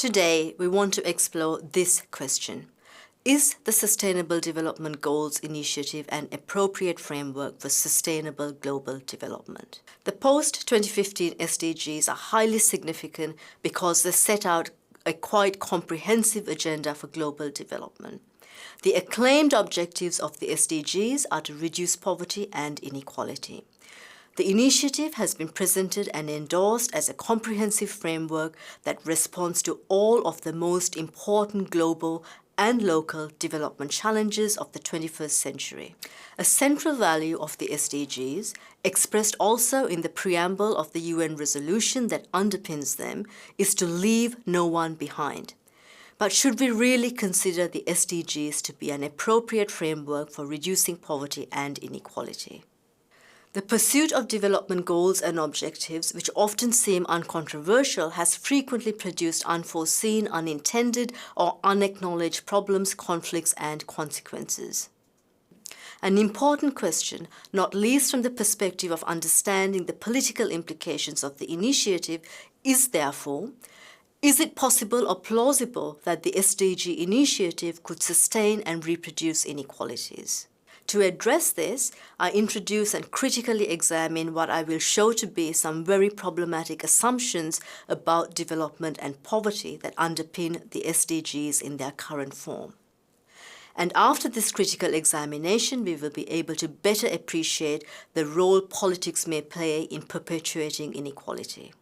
Today, we want to explore this question. Is the Sustainable Development Goals Initiative an appropriate framework for sustainable global development? The post-2015 SDGs are highly significant because they set out a quite comprehensive agenda for global development. The acclaimed objectives of the SDGs are to reduce poverty and inequality. The initiative has been presented and endorsed as a comprehensive framework that responds to all of the most important global and local development challenges of the 21st century. A central value of the SDGs, expressed also in the preamble of the UN resolution that underpins them, is to leave no one behind. But should we really consider the SDGs to be an appropriate framework for reducing poverty and inequality? The pursuit of development goals and objectives, which often seem uncontroversial, has frequently produced unforeseen, unintended, or unacknowledged problems, conflicts, and consequences. An important question, not least from the perspective of understanding the political implications of the initiative, is therefore, is it possible or plausible that the SDG initiative could sustain and reproduce inequalities? To address this, I introduce and critically examine what I will show to be some very problematic assumptions about development and poverty that underpin the SDGs in their current form. And after this critical examination, we will be able to better appreciate the role politics may play in perpetuating inequality.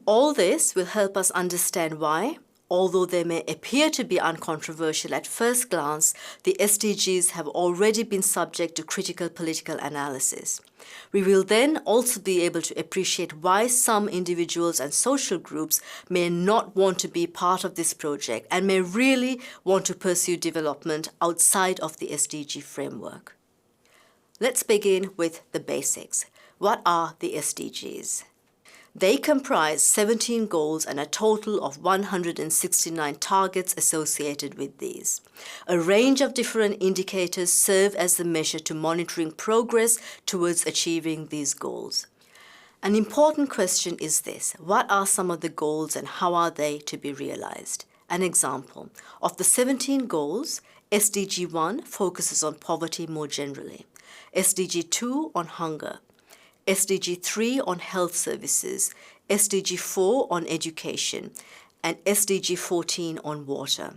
All this will help us understand why, although they may appear to be uncontroversial at first glance, the SDGs have already been subject to critical political analysis. We will then also be able to appreciate why some individuals and social groups may not want to be part of this project and may really want to pursue development outside of the SDG framework. Let's begin with the basics. What are the SDGs? They comprise 17 goals and a total of 169 targets associated with these. A range of different indicators serve as the measure to monitoring progress towards achieving these goals. An important question is this: what are some of the goals and how are they to be realized? An example: of the 17 goals, SDG 1 focuses on poverty more generally, SDG 2 on hunger, SDG 3 on health services, SDG 4 on education, and SDG 14 on water.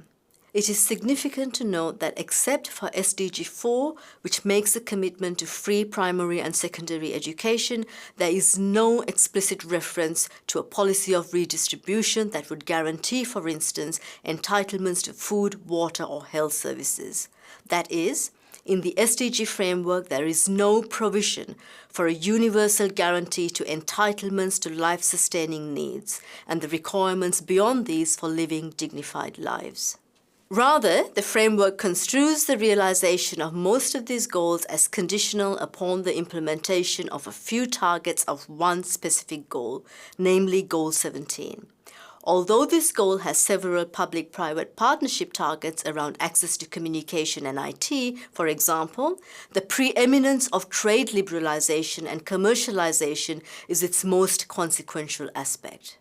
It is significant to note that except for SDG 4, which makes a commitment to free primary and secondary education, there is no explicit reference to a policy of redistribution that would guarantee, for instance, entitlements to food, water, or health services. That is, in the SDG framework, there is no provision for a universal guarantee to entitlements to life-sustaining needs and the requirements beyond these for living dignified lives. Rather, the framework construes the realization of most of these goals as conditional upon the implementation of a few targets of one specific goal, namely Goal 17. Although this goal has several public-private partnership targets around access to communication and IT, for example, the preeminence of trade liberalization and commercialization is its most consequential aspect.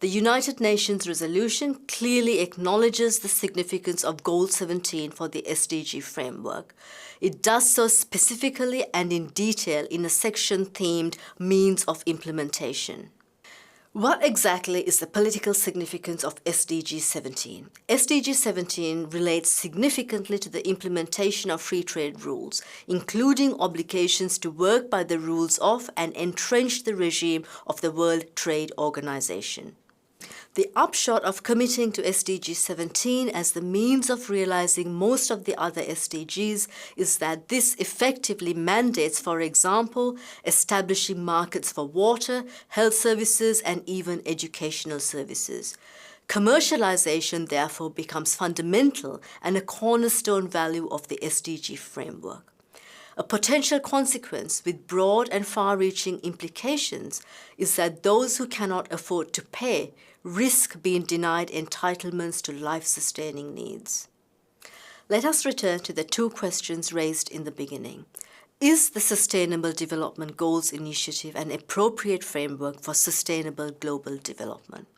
The United Nations resolution clearly acknowledges the significance of Goal 17 for the SDG framework. It does so specifically and in detail in a section themed Means of Implementation. What exactly is the political significance of SDG 17? SDG 17 relates significantly to the implementation of free trade rules, including obligations to work by the rules of and entrench the regime of the World Trade Organization. The upshot of committing to SDG 17 as the means of realizing most of the other SDGs is that this effectively mandates, for example, establishing markets for water, health services, and even educational services. Commercialization, therefore, becomes fundamental and a cornerstone value of the SDG framework. A potential consequence with broad and far-reaching implications is that those who cannot afford to pay risk being denied entitlements to life-sustaining needs. Let us return to the two questions raised in the beginning. Is the Sustainable Development Goals Initiative an appropriate framework for sustainable global development?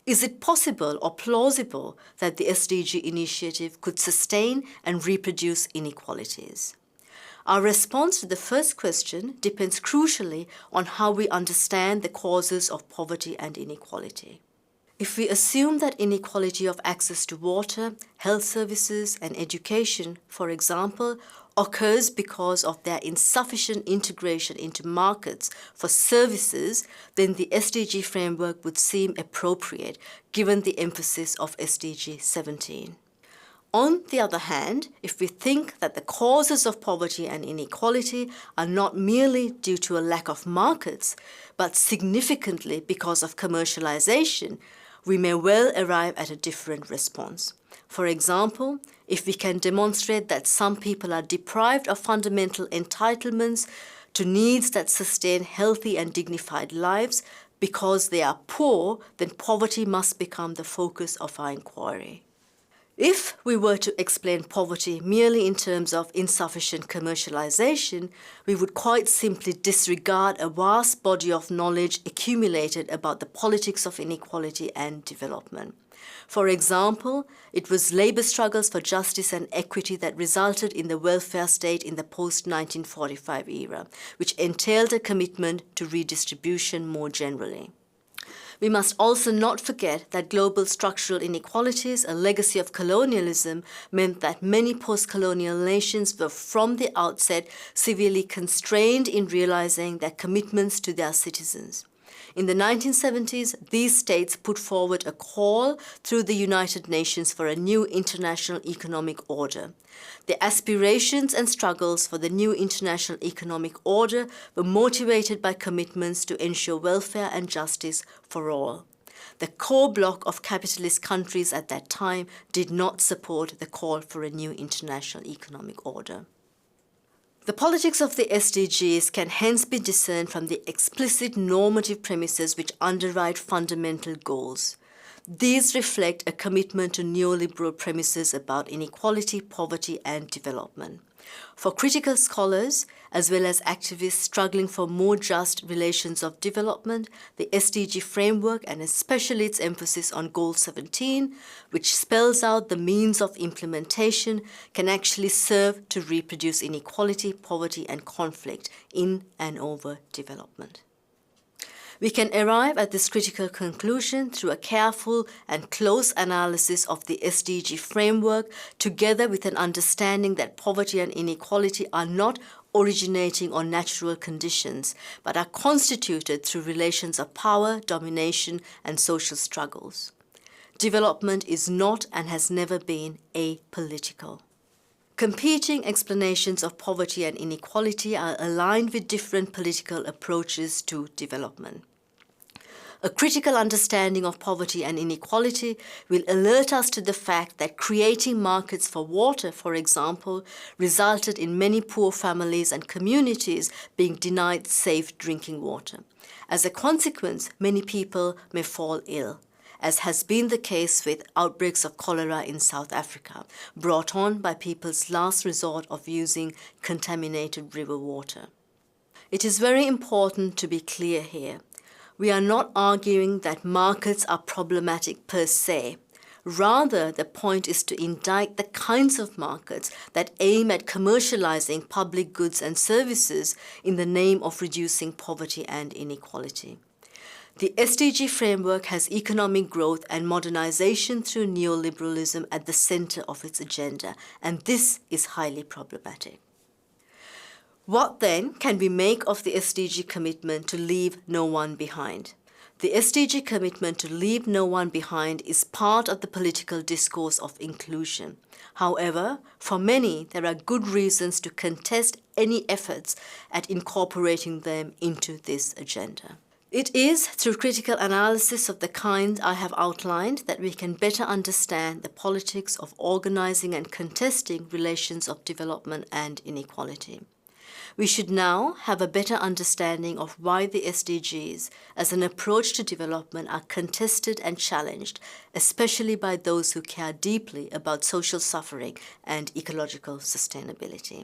Is it possible or plausible that the SDG initiative could sustain and reproduce inequalities? Our response to the first question depends crucially on how we understand the causes of poverty and inequality. If we assume that inequality of access to water, health services, and education, for example, occurs because of their insufficient integration into markets for services, then the SDG framework would seem appropriate given the emphasis of SDG 17. On the other hand, if we think that the causes of poverty and inequality are not merely due to a lack of markets, but significantly because of commercialization, we may well arrive at a different response. For example, if we can demonstrate that some people are deprived of fundamental entitlements to needs that sustain healthy and dignified lives because they are poor, then poverty must become the focus of our inquiry. If we were to explain poverty merely in terms of insufficient commercialization, we would quite simply disregard a vast body of knowledge accumulated about the politics of inequality and development. For example, it was labor struggles for justice and equity that resulted in the welfare state in the post-1945 era, which entailed a commitment to redistribution more generally. We must also not forget that global structural inequalities, a legacy of colonialism, meant that many post-colonial nations were from the outset severely constrained in realizing their commitments to their citizens. In the 1970s, these states put forward a call through the United Nations for a new international economic order. The aspirations and struggles for the new international economic order were motivated by commitments to ensure welfare and justice for all. The core bloc of capitalist countries at that time did not support the call for a new international economic order. The politics of the SDGs can hence be discerned from the explicit normative premises which underwrite fundamental goals. These reflect a commitment to neoliberal premises about inequality, poverty, and development. For critical scholars, as well as activists struggling for more just relations of development, the SDG framework, and especially its emphasis on Goal 17, which spells out the means of implementation, can actually serve to reproduce inequality, poverty, and conflict in and over development. We can arrive at this critical conclusion through a careful and close analysis of the SDG framework, together with an understanding that poverty and inequality are not originating on natural conditions, but are constituted through relations of power, domination, and social struggles. Development is not and has never been apolitical. Competing explanations of poverty and inequality are aligned with different political approaches to development. A critical understanding of poverty and inequality will alert us to the fact that creating markets for water, for example, resulted in many poor families and communities being denied safe drinking water. As a consequence, many people may fall ill, as has been the case with outbreaks of cholera in South Africa, brought on by people's last resort of using contaminated river water. It is very important to be clear here. We are not arguing that markets are problematic per se. Rather, the point is to indict the kinds of markets that aim at commercializing public goods and services in the name of reducing poverty and inequality. The SDG framework has economic growth and modernization through neoliberalism at the center of its agenda, and this is highly problematic. What then can we make of the SDG commitment to leave no one behind? The SDG commitment to leave no one behind is part of the political discourse of inclusion. However, for many, there are good reasons to contest any efforts at incorporating them into this agenda. It is through critical analysis of the kind I have outlined that we can better understand the politics of organizing and contesting relations of development and inequality. We should now have a better understanding of why the SDGs as an approach to development are contested and challenged, especially by those who care deeply about social suffering and ecological sustainability.